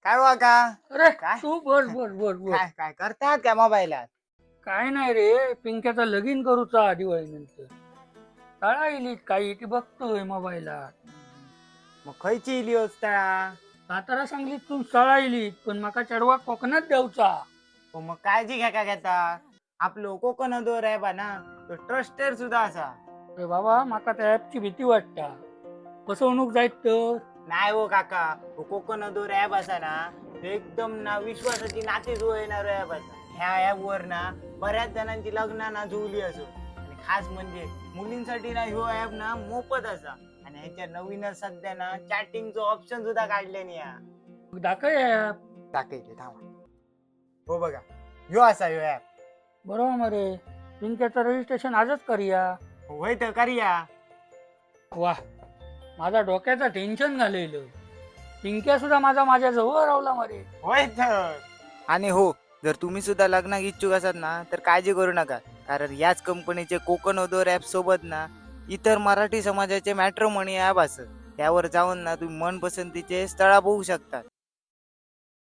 काय का अरे काय? तू बोल बोल बोल बोल. काय काय करतात काय मोबाईलात? काय नाही रे, पिंक्याचा लगीन करूचा दिवाळी नंतर. तळा येईल काही ती बघतोय मोबाईलात. मग खयची इली तळा? सातारा सांगलीत तू तळा येईल पण माका चढवा कोकणात द्यावचा. हो मग काळजी घ्या का घेता. आपलो कोकण दोर आहे बा ना, तो ट्रस्टेड सुद्धा असा. अरे बाबा माका त्या ऍपची भीती वाटता. फसवणूक जायत तर. नाही हो काका, तो कोकण दोर ॲप असा ना, तो एकदम ना विश्वासाची नाते जुळणार ॲप असा. ह्या ॲप वर ना बऱ्याच जणांची लग्न ना जुळली असो. आणि खास म्हणजे मुलींसाठी ना ह्यो ॲप ना मोफत असा. आणि ह्याच्या नवीनच सध्या ना चॅटिंगचं ऑप्शन सुद्धा काढले नाही या. मग दाखव ऍप. टाकायचे थांबा. हो बघा, ह्यो असा ह्यो ॲप. बरोबर मरे, पिंक्याचं रजिस्ट्रेशन आजच करूया. होय तर करूया. वाह, माझा डोक्याचं टेन्शन झालेलं. पिंक्या सुद्धा माझ्या जवळ रावला मरे. होय तर. आणि हो, जर तुम्ही सुद्धा लग्नाक इच्छुक असाल ना तर काळजी करू नका, कारण याच कंपनीचे कोकण ओदोर ॲप सोबत ना इतर मराठी समाजाचे मॅट्रिमोनी ॲप असत. त्यावर जाऊन ना तुम्ही मनपसंतीचे स्थळा बघू शकता.